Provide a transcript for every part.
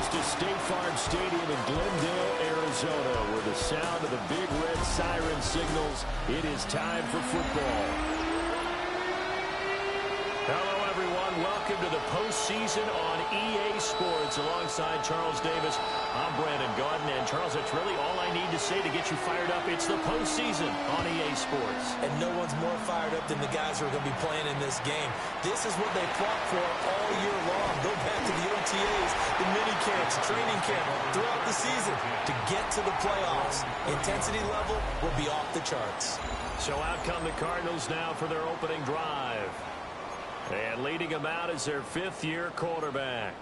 us to State Farm Stadium in Glendale, Arizona, where the sound of the big red siren signals it is time for football. Hello, everyone. Welcome to the postseason on EA Sports. Alongside Charles Davis, I'm Brandon Gaudin. And, Charles, that's really all I need to say to get you fired up. It's the postseason on EA Sports. And no one's more fired up than the guys who are going to be playing in this game. This is what they fought for all year long. Go back to the OTAs, the mini camps, training camp, throughout the season to get to the playoffs. Intensity level will be off the charts. So out come the Cardinals now for their opening drive. And leading them out is their fifth-year quarterback.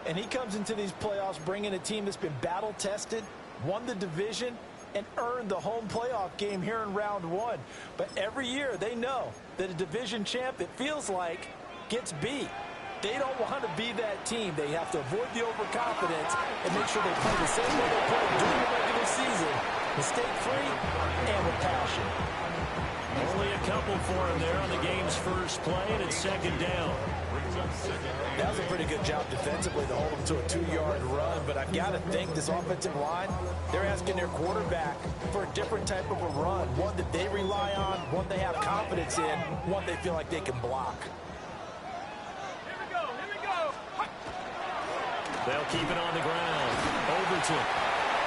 And he comes into these playoffs bringing a team that's been battle-tested, won the division, and earned the home playoff game here in round one. But every year they know that a division champ, it feels like, gets beat. They don't want to be that team. They have to avoid the overconfidence and make sure they play the same way they played during the regular season, mistake-free and with passion. Only a couple for him there on the game's first play, and it's second down. That was a pretty good job defensively to hold them to a 2-yard run, but I've got to think this offensive line, they're asking their quarterback for a different type of a run, one that they rely on, one they have confidence in, one they feel like they can block. They'll keep it on the ground. Overton.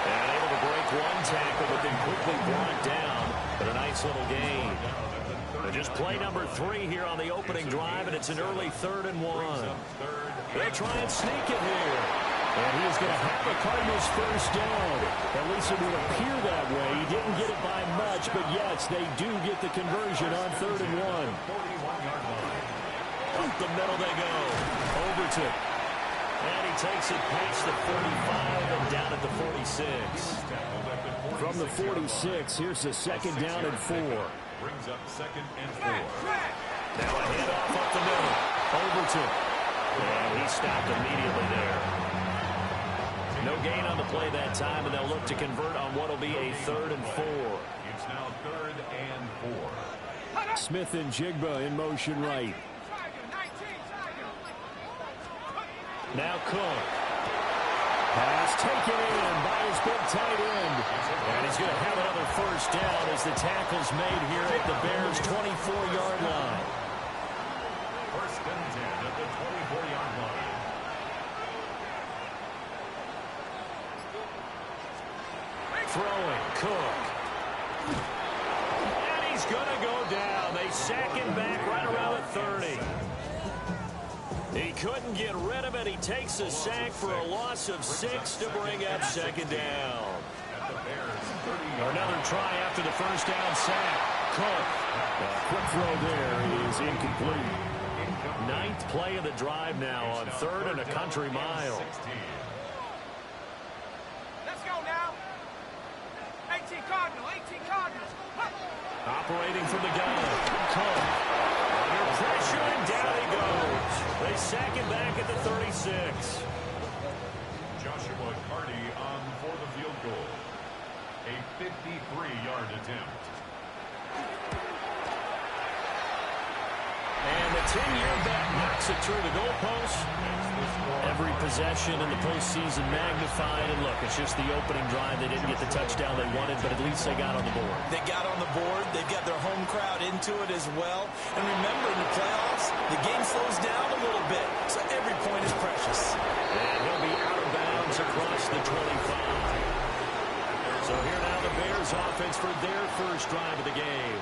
And able to break one tackle, but then quickly brought down. But a nice little gain. Just play number 3 here on the opening drive, and it's an early 3rd and 1. They'll try and sneak it here. And he is going to have the Cardinals first down. At least it would appear that way. He didn't get it by much, but yes, they do get the conversion on 3rd and 1. Up the middle they go. Overton. And he takes it past the 45 and down at the 46. From the 46, here's the second down and 4. Brings up 2nd and 4. Now a handoff up the middle. Overton. And he stopped immediately there. No gain on the play that time, and they'll look to convert on what will be a 3rd and 4. It's now 3rd and 4. Smith and Jigba in motion right. Now Cook. Pass taken in by his big tight end. And he's going to have another first down as the tackle's made here at the Bears' 24-yard line. 1st and 10 at the 24-yard line. Throwing, Cook. And he's going to go down. They sack him back right around the 30. He couldn't get rid of it. He takes a sack for a loss of 6 to bring up second down. Another try after the first down sack. Cook. A quick throw there is incomplete. 9th play of the drive now on 3rd and a country mile. Let's go now. 18 Cardinal, 18 Cardinals. Operating from the gun. Cook. Under pressure and down he goes. They sack him back at the 36. Joshua Carty on for the field goal. A 53-yard attempt. And the 10-year bet knocks it through the goalpost. Every possession in the postseason magnified. And look, it's just the opening drive. They didn't get the touchdown they wanted, but at least they got on the board. They got on the board. They've got their home crowd into it as well. And remember, in the playoffs, the game slows down a little bit, so every point is precious. And he'll be out of bounds across the 25. So here now the Bears offense for their first drive of the game.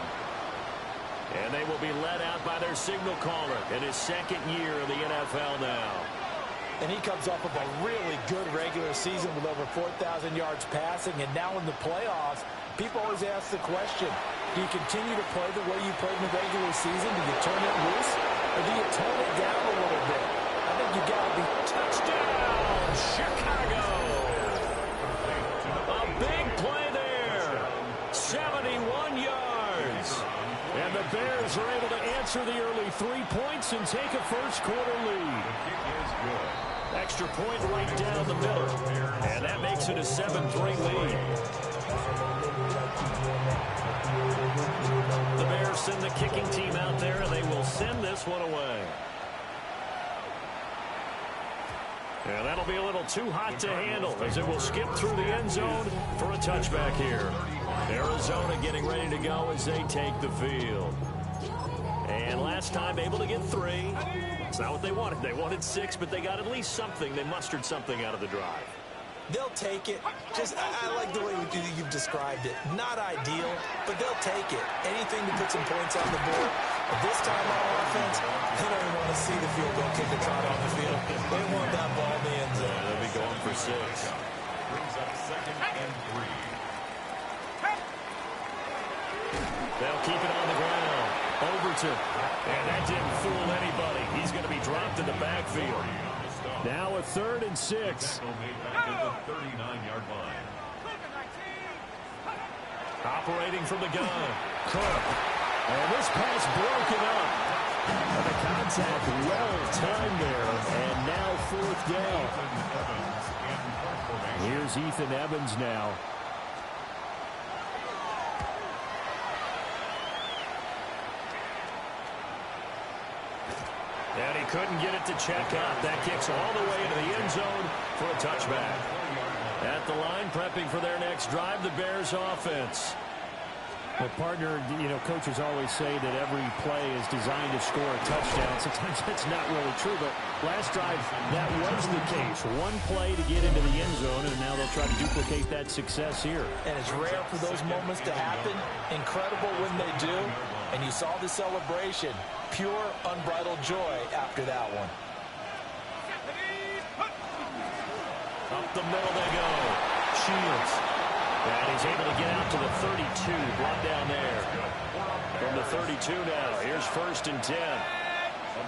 And they will be led out by their signal caller in his 2nd year in the NFL now. And he comes off of a really good regular season with over 4,000 yards passing. And now in the playoffs, people always ask the question, do you continue to play the way you played in the regular season? Do you turn it loose? Or do you tone it down a little bit? I think you got to be touchdown, Chicago. A big play there. 71 yards. And the Bears are able to answer the early 3 points and take a first-quarter lead. Extra point right down the middle. And that makes it a 7-3 lead. The Bears send the kicking team out there, and they will send this one away. And that'll be a little too hot to handle as it will skip through the end zone for a touchback here. Arizona getting ready to go as they take the field. And last time able to get 3. It's not what they wanted. They wanted 6, but they got at least something. They mustered something out of the drive. They'll take it. I like the way you've described it. Not ideal, but they'll take it. Anything to put some points on the board. But this time on offense, they don't even want to see the field goal kicker trot on the field. They want that ball in the end zone. They'll be going for 6. Brings up 2nd and 3. They'll keep it on the ground. Overton. And that didn't fool anybody. He's going to be dropped in the backfield. Now a 3rd and 6. Back at the 39-yard line. Operating from the gun. Cook. And this pass broken up. And the contact well timed there. And now 4th down. Here's Ethan Evans now. And he couldn't get it to check out. That kicks all the way into the end zone for a touchback. At the line, prepping for their next drive, the Bears offense. Well, partner, coaches always say that every play is designed to score a touchdown. Sometimes that's not really true, but last drive, that was the case. One play to get into the end zone, and now they'll try to duplicate that success here. And it's rare for those moments to happen. Incredible when they do. And you saw the celebration. Pure, unbridled joy after that one. Up the middle they go. Shields. And he's able to get out to the 32. Brought down there. From the 32 now. Here's 1st and 10. A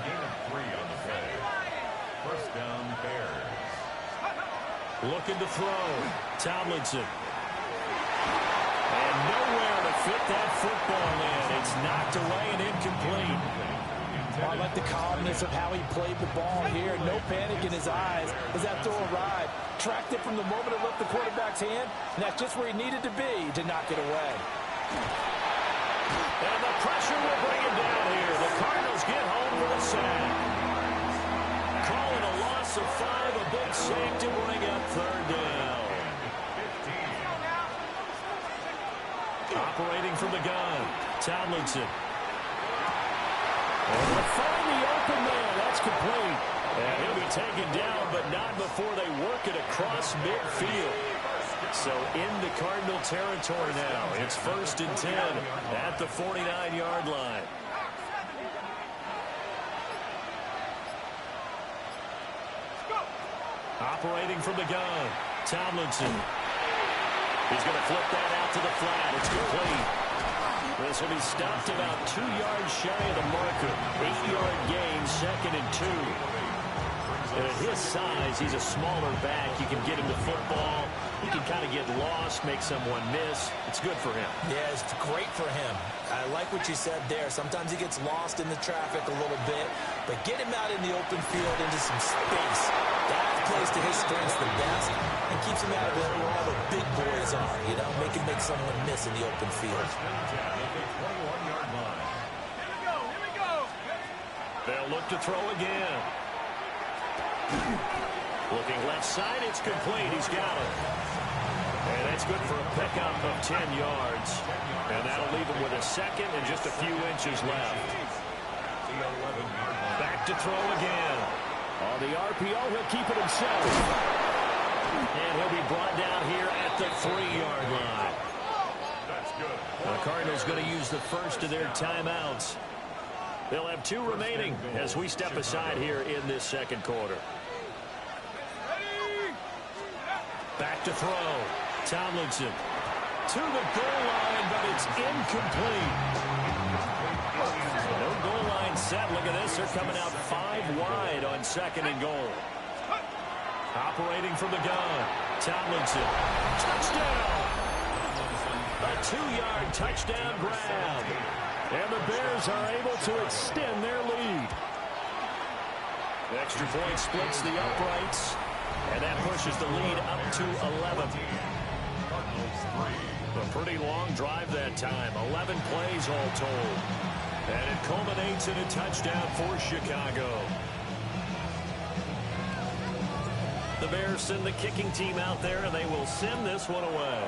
gain of 3 on the play. 1st down, Bears. Looking to throw. Tomlinson. And nowhere to fit that football in. It's knocked away and incomplete. I like the calmness of how he played the ball here. No panic in his eyes as that throw arrived. Tracked it from the moment it left the quarterback's hand, and that's just where he needed to be to knock it away. And the pressure will bring him down here. The Cardinals get home with a sack. Call it a loss of 5, a big sack to bring up 3rd down. Operating from the gun, Tomlinson. And they'll find the open man. That's complete. And he'll be taken down, but not before they work it across midfield. So into Cardinal territory now. It's 1st and 10 at the 49-yard line. Operating from the gun, Tomlinson. He's going to flip that out to the flat. It's complete. This will be stopped about 2 yards shy of the marker. 8-yard gain, 2nd and 2. And at his size, he's a smaller back. You can get him the football. He can kind of get lost, make someone miss. It's good for him. Yeah, it's great for him. I like what you said there. Sometimes he gets lost in the traffic a little bit, but get him out in the open field into some space. That plays to his strengths the best and keeps him out of there where all the big boys are, make someone miss in the open field. They'll look to throw again. Looking left side, it's complete. He's got it. And that's good for a pickup of 10 yards. And that'll leave him with a 2nd and just a few inches left. Back to throw again. On the RPO, he'll keep it himself. And he'll be brought down here at the 3-yard line. The Cardinals going to use the first of their timeouts. They'll have 2 remaining as we step aside here in this 2nd quarter. Back to throw. Tomlinson to the goal line, but it's incomplete. No goal line set. Look at this. They're coming out 5 wide on 2nd and goal. Operating from the gun. Tomlinson. Touchdown. A 2-yard touchdown grab. And the Bears are able to extend their lead. The extra point splits the uprights. And that pushes the lead up to 11. A pretty long drive that time. 11 plays all told. And it culminates in a touchdown for Chicago. The Bears send the kicking team out there, and they will send this one away.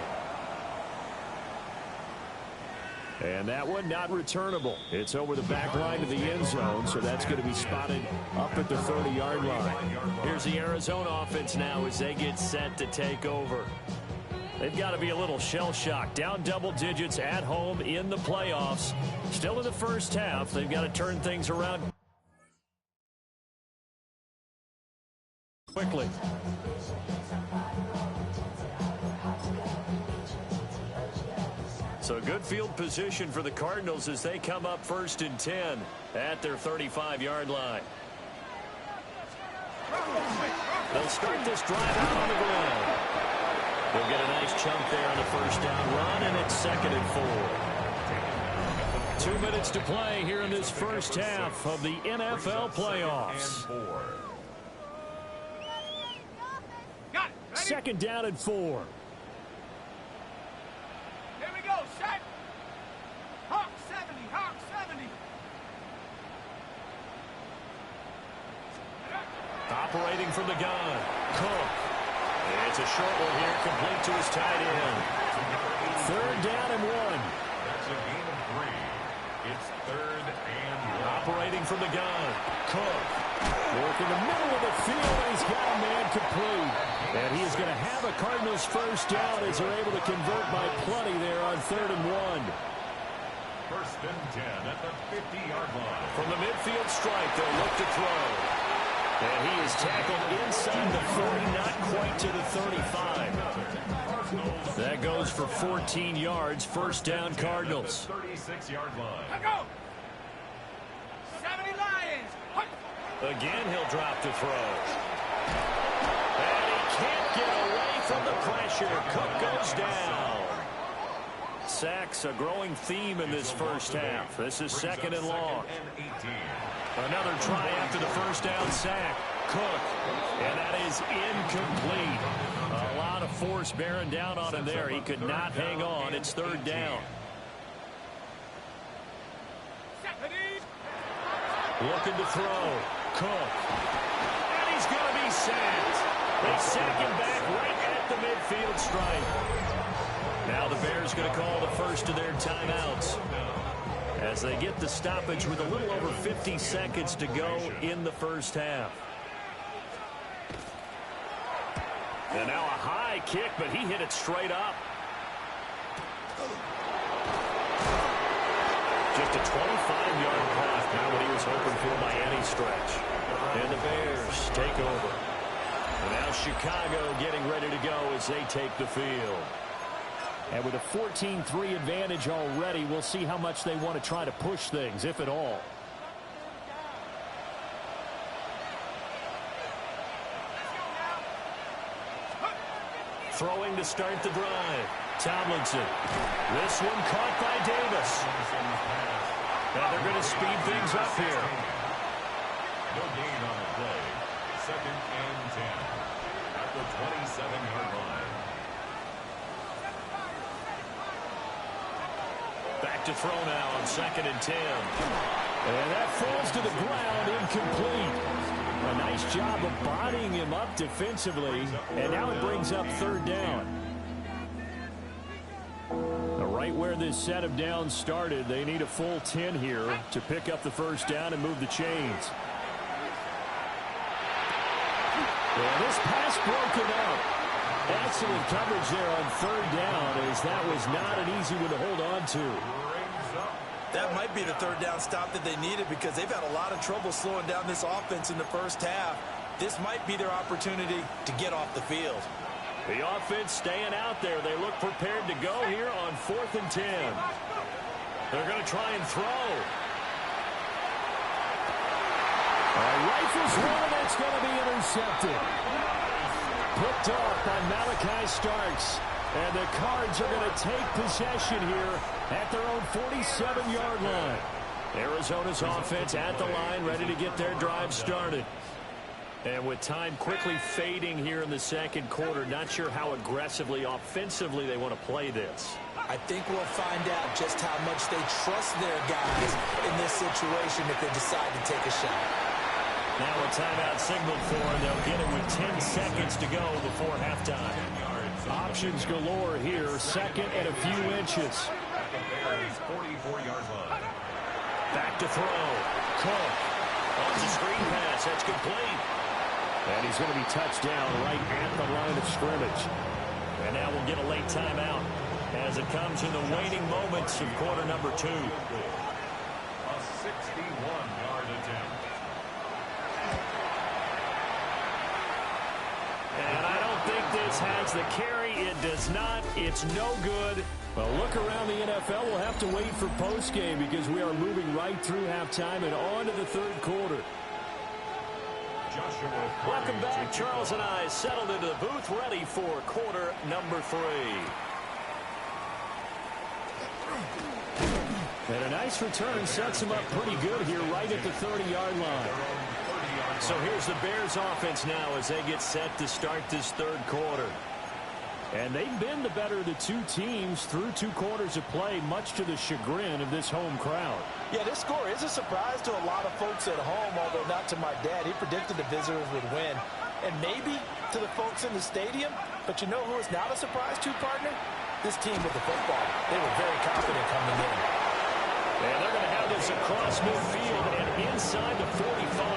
And that one not returnable. It's over the back line to the end zone, so that's going to be spotted up at the 30-yard line. Here's the Arizona offense now as they get set to take over. They've got to be a little shell-shocked. Down double digits at home in the playoffs. Still in the first half. They've got to turn things around quickly. So good field position for the Cardinals as they come up 1st and 10 at their 35-yard line. They'll start this drive out on the ground. They'll get a nice chunk there on the first down run, and it's 2nd and 4. 2 minutes to play here in this first half of the NFL playoffs. 2nd down and 4. Here we go, set. Hawk 70, Hawk 70. Operating from the gun, Cook. It's a short one here, complete to his tight end. 3rd down and 1. That's a gain of 3. It's 3rd and 1. Operating from the gun, Cook. Work in the middle of the field, and he's got a man complete. And he is going to have a Cardinals first down as they're able to convert by plenty there on 3rd and 1. 1st and 10 at the 50-yard line. From the midfield stripe, they'll look to throw. And he is tackled inside the 40, not quite to the 35. That goes for 14 yards, first down Cardinals. 36-yard line. Let go. 70 Lions. Again, he'll drop to throw. And he can't get away from the pressure. Cook goes down. Sacks a growing theme in this first half. This is 2nd and long. Another try after the first down sack. Cook. And that is incomplete. A lot of force bearing down on him there. He could not hang on. It's 3rd down. Looking to throw. Cook. And he's going to be sacked. They sack him back right at the midfield stripe. Now the Bears going to call the first of their timeouts as they get the stoppage with a little over 50 seconds to go in the first half. And now a high kick, but he hit it straight up. Just a 25-yard pass, not what he was hoping for by any stretch. And the Bears take over. And now Chicago getting ready to go as they take the field. And with a 14-3 advantage already, we'll see how much they want to try to push things, if at all. Throwing to start the drive. Tomlinson. This one caught by Davis. Now they're going to speed things up here. No gain on the play. 2nd and 10 at the 27-yard line. Back to throw now on 2nd and 10. And that falls to the ground, incomplete. A nice job of bodying him up defensively. And now it brings up 3rd down. Right where this set of downs started, they need a full 10 here to pick up the first down and move the chains. And this pass broken up. Excellent coverage there on 3rd down, as that was not an easy one to hold on to. That might be the 3rd down stop that they needed because they've had a lot of trouble slowing down this offense in the first half. This might be their opportunity to get off the field. The offense staying out there. They look prepared to go here on 4th and 10. They're going to try and throw. Rifles one, and it's going to be intercepted. Picked off by Malachi Starks. And the Cards are going to take possession here at their own 47-yard line. Arizona's offense at the line, ready to get their drive started. And with time quickly fading here in the second quarter, not sure how aggressively, offensively they want to play this. I think we'll find out just how much they trust their guys in this situation if they decide to take a shot. Now a timeout signal for, and they'll get it with 10 seconds to go before halftime. Options galore here. Second and a few inches. At the Bears' 44-yard line. Back to throw. Cook. On the screen pass. That's complete. And he's going to be touched down right at the line of scrimmage. And now we'll get a late timeout as it comes in the waning moments of quarter number 2. A 61-yard attempt. And I don't think this has the carry. It does not. It's no good. Well, look around the NFL. We'll have to wait for postgame because we are moving right through halftime and on to the third quarter. Welcome back. Charles and I settled into the booth, ready for quarter number 3. And a nice return sets him up pretty good here right at the 30-yard line. So here's the Bears offense now as they get set to start this third quarter. And they've been the better of the two teams through 2 quarters of play, much to the chagrin of this home crowd. Yeah, this score is a surprise to a lot of folks at home, although not to my dad. He predicted the visitors would win. And maybe to the folks in the stadium, but you know who is not a surprise to, partner? This team with the football. They were very confident coming in. And they're going to have this across midfield and inside the 45.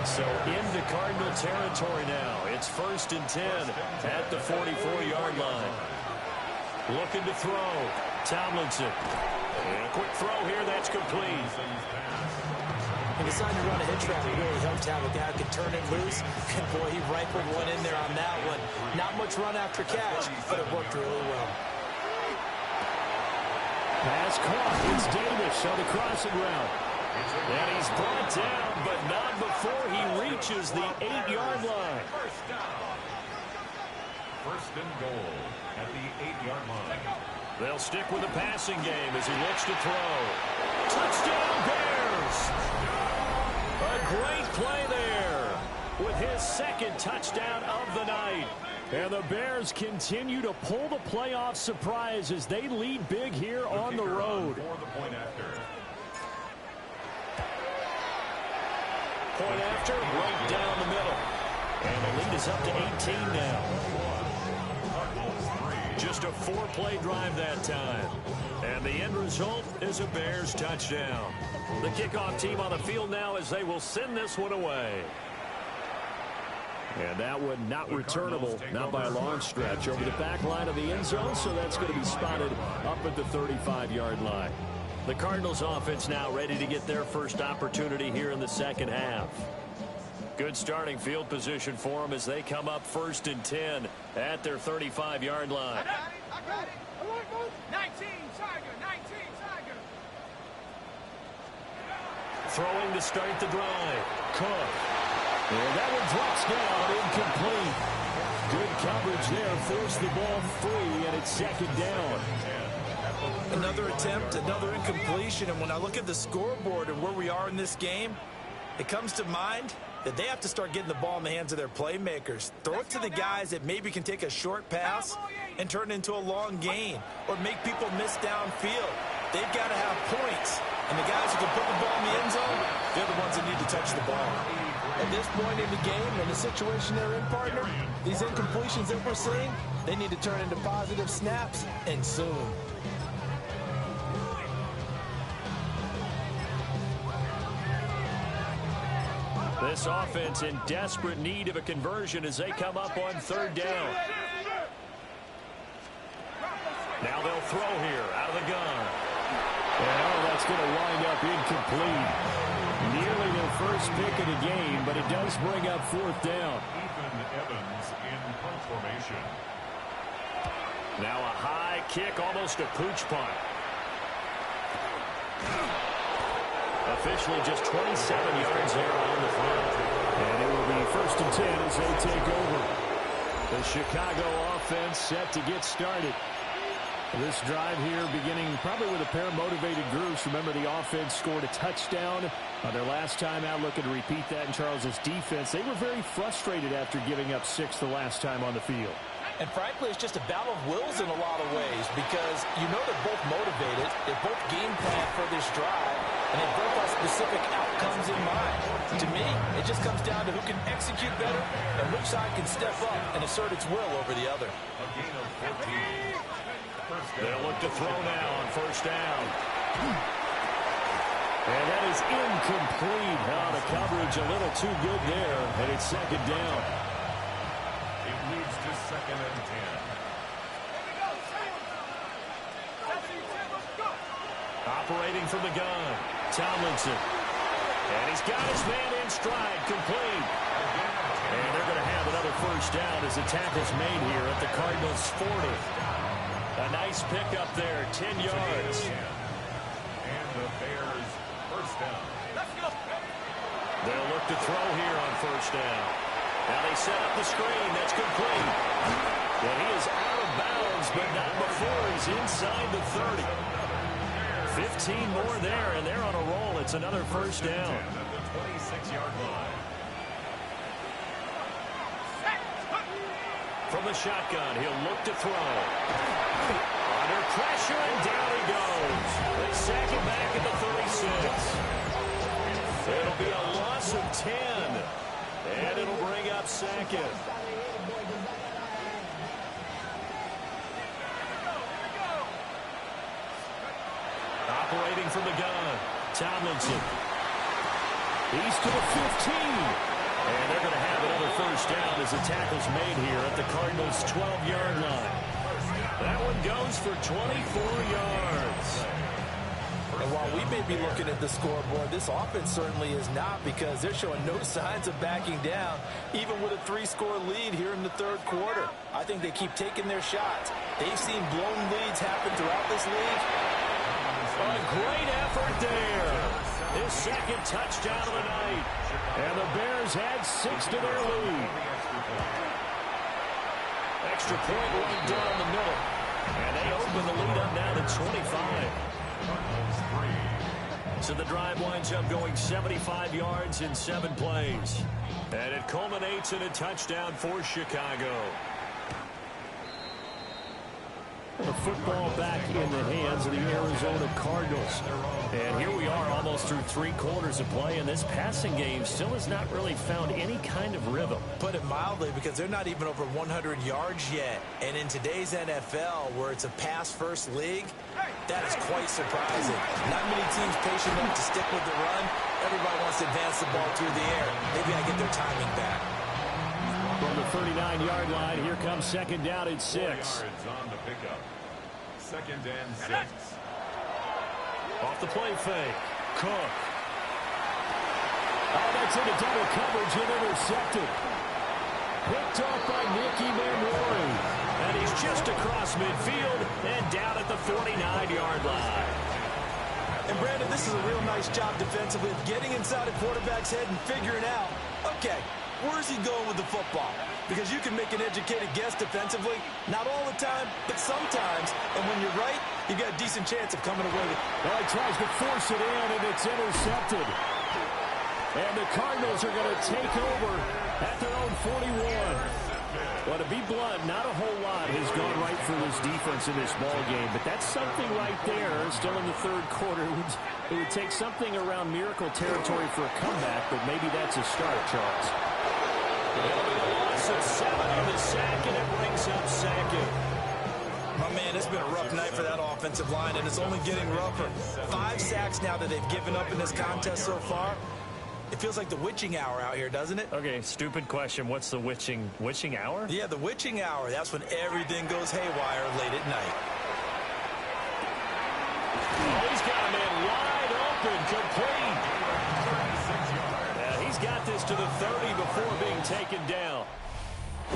So into Cardinal territory now. It's 1st and 10 at the 44-yard line. Looking to throw. Tomlinson. And a quick throw here. That's complete. He decided to run a hitch route. He really helped have a guy who could turn it loose. And, boy, he rifled one in there on that one. Not much run after catch, but it worked really well. Pass caught. It's Davis on the crossing route. And he's brought down, but not before he reaches the 8-yard line. First and goal at the 8-yard line. They'll stick with the passing game as he looks to throw. Touchdown, Bears! A great play there with his 2nd touchdown of the night. And the Bears continue to pull the playoff surprise as they lead big here on the road. For the point after. Point after, right down the middle. And the lead is up to 18 now. Just a 4-play drive that time. And the end result is a Bears touchdown. The kickoff team on the field now as they will send this one away. And that one not returnable, not by a long stretch, over the back line of the end zone, so that's going to be spotted up at the 35-yard line. The Cardinals offense now ready to get their first opportunity here in the second half. Good starting field position for them as they come up 1st and 10 at their 35-yard line. I got it. 19, Tiger, 19, Tiger. Throwing to start the drive. Cook. And that one drops down, incomplete. Good coverage there, forced the ball free, and it's 2nd down. Another attempt, another incompletion, and when I look at the scoreboard and where we are in this game, it comes to mind that they have to start getting the ball in the hands of their playmakers. Throw it to the guys that maybe can take a short pass and turn it into a long gain or make people miss downfield. They've got to have points, and the guys who can put the ball in the end zone, they're the ones that need to touch the ball. At this point in the game, in the situation they're in, partner, these incompletions that we're seeing, they need to turn into positive snaps, and soon. This offense in desperate need of a conversion as they come up on 3rd down. Now they'll throw here out of the gun. And that's going to wind up incomplete. Nearly their first pick of the game, but it does bring up 4th down. Ethan Evans in punt formation. Now a high kick, almost a pooch punt. Officially just 27 yards there on the front. And it will be 1st and 10 as they take over. The Chicago offense set to get started. This drive here beginning probably with a pair of motivated groups. Remember, the offense scored a touchdown on their last time out, looking to repeat that in Charles's defense. They were very frustrated after giving up 6 the last time on the field. And frankly, it's just a battle of wills in a lot of ways because you know they're both motivated. They both game plan for this drive. and they both have specific outcomes in mind. To me, it just comes down to who can execute better and which side can step up and assert its will over the other. A gain of 14. They'll look to throw now on first down. And that is incomplete. The coverage a little too good there, and it's second down. It leads to 2nd and 10. Operating from the gun, Tomlinson. And he's got his man in stride, complete. And they're going to have another first down as the tackle's made here at the Cardinals' 40. A nice pickup there, 10 yards. And the Bears first down. They'll look to throw here on first down. Now they set up the screen. That's complete. And he is out of bounds, but not before he's inside the 30. 15 more there, and they're on a roll. It's another first down. At the 26-yard line. From the shotgun, he'll look to throw. Under pressure, and down he goes. They sack him back at the 36. It'll be a loss of 10. And it'll bring up second. Operating from the gun, Tomlinson. He's to the 15. And they're going to have another first down as the tackle's made here at the Cardinals' 12-yard line. That one goes for 24 yards. And while we may be looking at the scoreboard, this offense certainly is not, because they're showing no signs of backing down, even with a 3-score lead here in the third quarter. I think they keep taking their shots. They've seen blown leads happen throughout this league. A great effort there. His second touchdown of the night. And the Bears add 6 to their lead. Extra point run down the middle. And they open the lead up now to 25. So the drive winds up going 75 yards in 7 plays. And it culminates in a touchdown for Chicago. The football back in the hands of the Arizona Cardinals. And here we are almost through 3 quarters of play, and this passing game still has not really found any kind of rhythm. Put it mildly, because they're not even over 100 yards yet. And in today's NFL, where it's a pass-first league, that is quite surprising. Not many teams patient enough to stick with the run. Everybody wants to advance the ball through the air. They've got to get their timing back. From the 39-yard line, here comes second down at 6. Yards on the pickup. 2nd and 6. Off the play fake. Cook. Oh, that's into double coverage and intercepted. Picked off by Nicky Manwari. And he's just across midfield and down at the 49-yard line. And Brandon, this is a real nice job defensively of getting inside a quarterback's head and figuring out, okay, where's he going with the football? Because you can make an educated guess defensively. Not all the time, but sometimes. And when you're right, you got a decent chance of coming away with it. Well, he tries to force it in, and it's intercepted. And the Cardinals are going to take over at their own 41. Well, to be blunt, not a whole lot has gone right for this defense in this ball game, but that's something right there. Still in the third quarter, it would take something around miracle territory for a comeback, but maybe that's a start, Charles. It'll be a loss of 7 on the sack, and it brings up second. My man, it's been a rough night for that offensive line, and it's only getting rougher. 5 sacks now that they've given up in this contest so far. It feels like the witching hour out here, doesn't it? Okay, stupid question. What's the witching hour? Yeah, the witching hour. That's when everything goes haywire late at night. Oh, he's got a man wide open, complete. He's got this to the 30 before being taken down.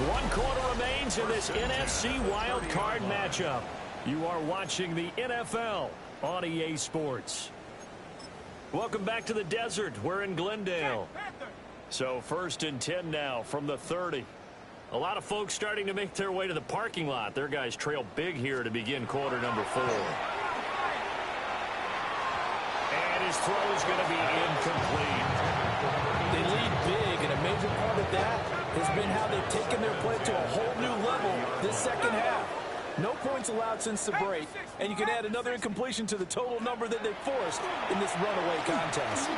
1 quarter remains in this NFC Wild Card matchup. You are watching the NFL on EA Sports. Welcome back to the desert. We're in Glendale. So 1st and 10 now from the 30. A lot of folks starting to make their way to the parking lot. Their guys trail big here to begin quarter number 4. And his throw is going to be incomplete. They lead big, and a major part of that has been how they've taken their play to a whole new level this second half. No points allowed since the break, and you can add another incompletion to the total number that they forced in this runaway contest.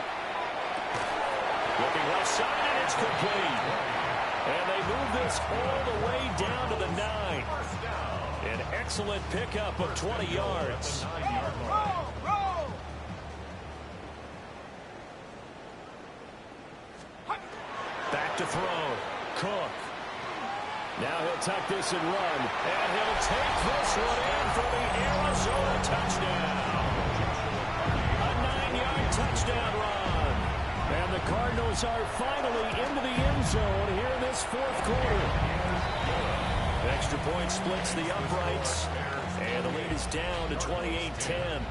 Looking left side, and it's complete. And they move this all the way down to the 9. An excellent pickup of 20 yards. Back to throw. Cook. Now he'll tuck this and run. And he'll take this one in for the Arizona touchdown. A 9-yard touchdown run. And the Cardinals are finally into the end zone here in this fourth quarter. Extra point splits the uprights. And the lead is down to 28-10.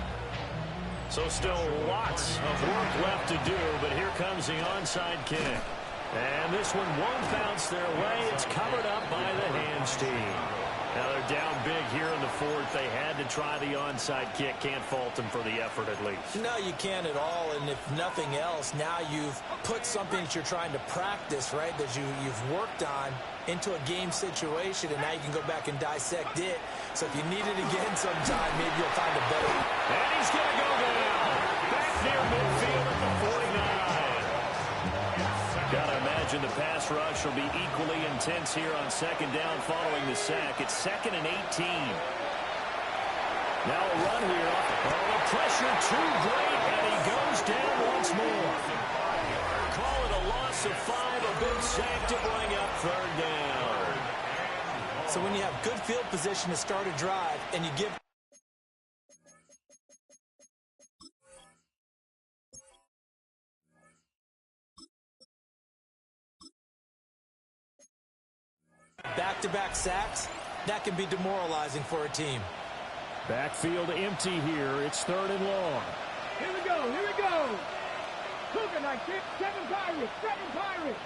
So still lots of work left to do, but here comes the onside kick. And this one won't bounce their way. It's covered up by the hands team. Now they're down big here in the fourth. They had to try the onside kick. Can't fault them for the effort at least. No, you can't at all. And if nothing else, now you've put something that you're trying to practice, right, that you've worked on into a game situation, and now you can go back and dissect it. So if you need it again sometime, maybe you'll find a better. And he's going to go down. Back near midfield at the 49. Got to imagine the pass rush will be equally intense here on second down following the sack. It's 2nd and 18. Now a run here. Oh, the pressure too great, and he goes down once more. Call it a loss of 5, a big sack to bring up third down. So when you have good field position to start a drive, and you give back-to-back sacks, that can be demoralizing for a team. Backfield empty here. It's 3rd and long. Here we go, here we go. Cooking like 7 Pirates, 7 Pirates.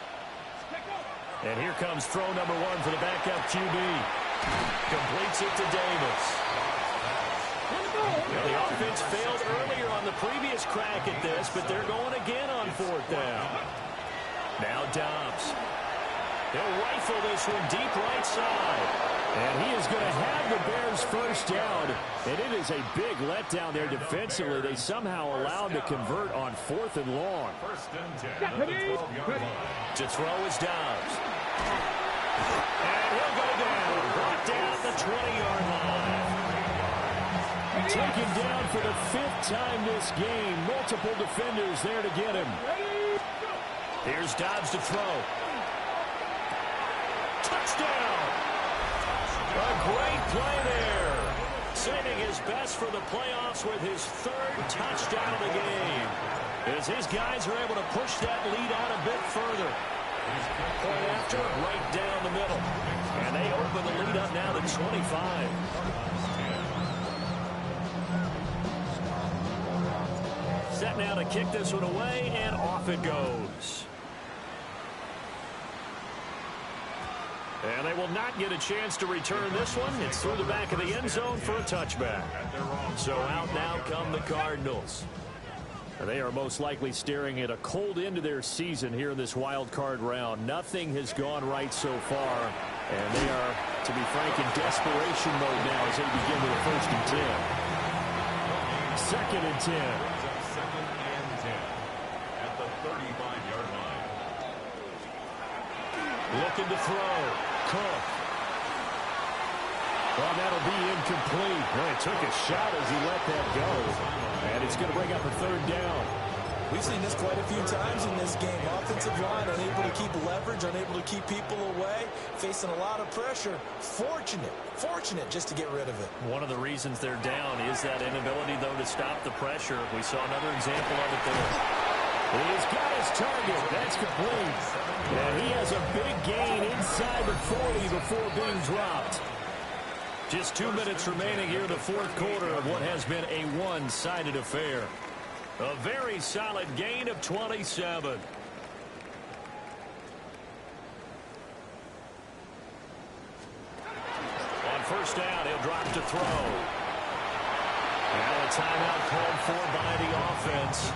And here comes throw number 1 for the backup QB. Completes it to Davis. Well, the offense failed earlier on the previous crack at this, but they're going again on 4th down. Now Dobbs. They'll rifle this one deep right side. And he is going to have the Bears first down. And it is a big letdown there defensively. They somehow allowed to convert on 4th and long. 1st and 10 at the 12-yard line. To throw is Dobbs. And he'll go down. Brought down the 20-yard line. Taken down for the 5th time this game. Multiple defenders there to get him. Here's Dobbs to throw. Touchdown! A great play there. Saving his best for the playoffs with his 3rd touchdown of the game. As his guys are able to push that lead out a bit further. Point after, right down the middle. And they open the lead up now to 25. Set now to kick this one away, and off it goes. And they will not get a chance to return this one. It's through the back of the end zone for a touchback. So out now come the Cardinals. And they are most likely staring at a cold end to their season here in this wild card round. Nothing has gone right so far. And they are, to be frank, in desperation mode now as they begin with a 1st and 10. 2nd and 10. 2nd and 10 at the 35-yard line. Looking to throw. Cook. Well, that'll be incomplete. Well, he took a shot as he let that go. And it's going to bring up a 3rd down. We've seen this quite a few times in this game. Offensive line unable to keep leverage, unable to keep people away, facing a lot of pressure. Fortunate just to get rid of it. One of the reasons they're down is that inability, though, to stop the pressure. We saw another example of it there. He's got his target. That's complete. And he has a big gain inside the 40 before being dropped. Just 2 minutes remaining here in the 4th quarter of what has been a one-sided affair. A very solid gain of 27. On 1st down, he'll drop to throw. Now a timeout called for by the offense.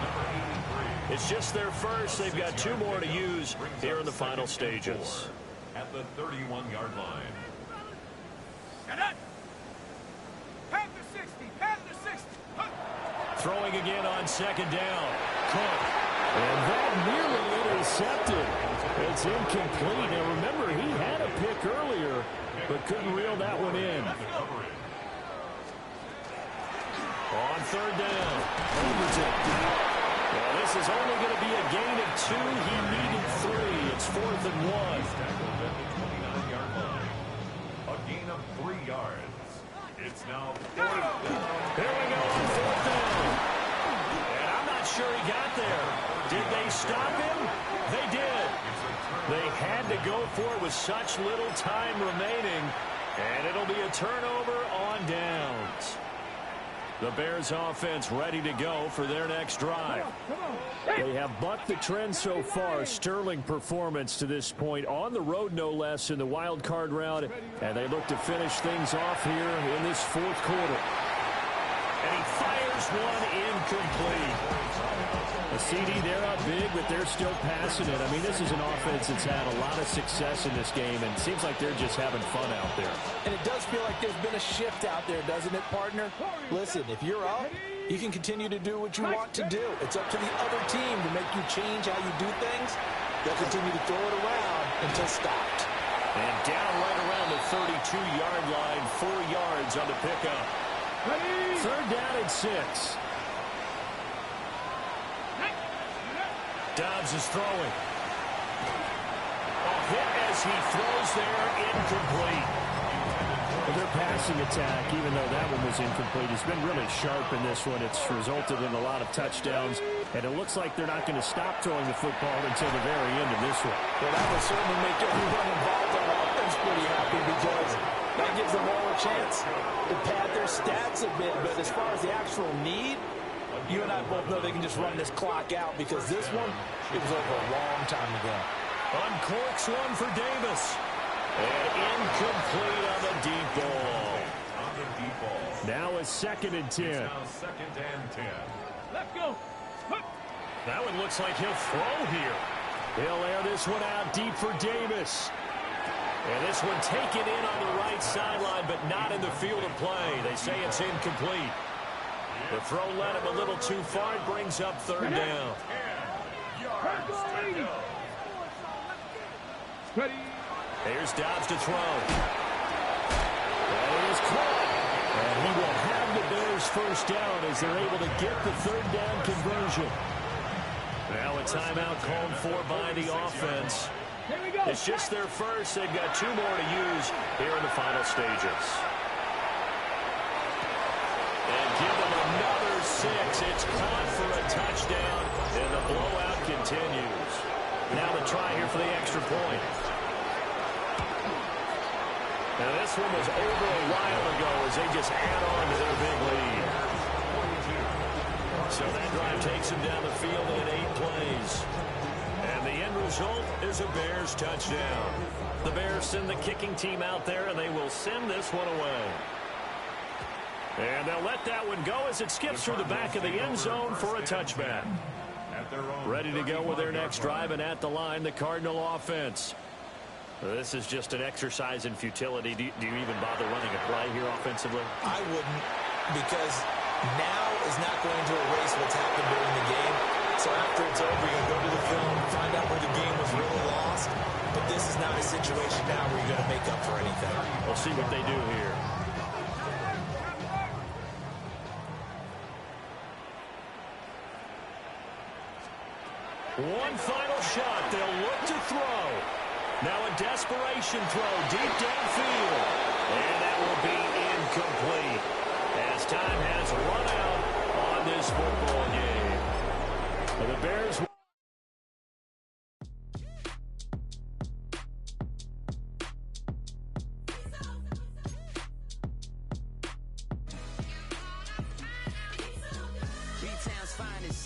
It's just their first. They've got 2 more to use here in the final stages. At the 31-yard line. Throwing again on second down. Cook. And that nearly intercepted. It's incomplete. Now, remember, he had a pick earlier, but couldn't reel that one in. On third down. Overton. Well, this is only going to be a gain of 2. He needed 3. It's 4th and 1. A gain of 3 yards. It's now 4th down. Here we go on 4th down. And I'm not sure he got there. Did they stop him? They did. They had to go for it with such little time remaining. And it'll be a turnover on downs. The Bears offense ready to go for their next drive. They have bucked the trend so far. Sterling performance to this point. On the road, no less, in the wild card round. And they look to finish things off here in this 4th quarter. And he fires one incomplete. A CD, they're up big, but they're still passing it. I mean, this is an offense that's had a lot of success in this game, and it seems like they're just having fun out there. And it does feel like there's been a shift out there, doesn't it, partner? Listen, if you're up, you can continue to do what you want to do. It's up to the other team to make you change how you do things. They'll continue to throw it around until stopped. And down right around the 32-yard line, 4 yards on the pickup. Third down and 6. Dobbs is throwing. A hit as he throws there, incomplete. Well, their passing attack, even though that one was incomplete, has been really sharp in this one. It's resulted in a lot of touchdowns, and it looks like they're not going to stop throwing the football until the very end of this one. Well, that will certainly make everyone involved on offense pretty happy because that gives them all a chance to pad their stats a bit. But as far as the actual need, you and I both know they can just run this clock out because this one, it was over a long time ago. Uncorks one for Davis. And incomplete on the deep ball. Now a 2nd and 10. Now 2nd and 10. Let's go. That one looks like he'll throw here. He'll air this one out deep for Davis. And this one taken in on the right sideline, but not in the field of play. They say it's incomplete. The throw led him a little too far. It brings up 3rd down. Ready. Here's Dobbs to throw. And it is caught. And he will have the Bears first down as they're able to get the 3rd down conversion. Now a timeout called for by the offense. Here we go. It's just their first. They've got 2 more to use here in the final stages. And give them another 6. It's caught for a touchdown, and the blowout continues. Now the try here for the extra point. Now this one was over a while ago as they just add on to their big lead. So that drive takes them down the field in 8 plays. And the end result is a Bears touchdown. The Bears send the kicking team out there, and they will send this one away. And they'll let that one go as it skips through the back of the end zone for a touchback. Ready to go with their next drive, and at the line, the Cardinal offense. This is just an exercise in futility. Do you even bother running a play here offensively? I wouldn't, because now is not going to erase what's happened during the game. So after it's over, you're going to go to the film, find out where the game was really lost. But this is not a situation now where you're going to make up for anything. We'll see what they do here. One final shot. They'll look to throw. Now a desperation throw deep downfield. And that will be incomplete as time has run out on this football game. The Bears.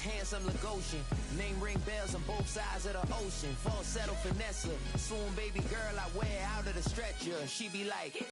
Handsome Lagosian, name ring bells on both sides of the ocean. Falsetto finesse, soon baby girl I wear out of the stretcher. She be like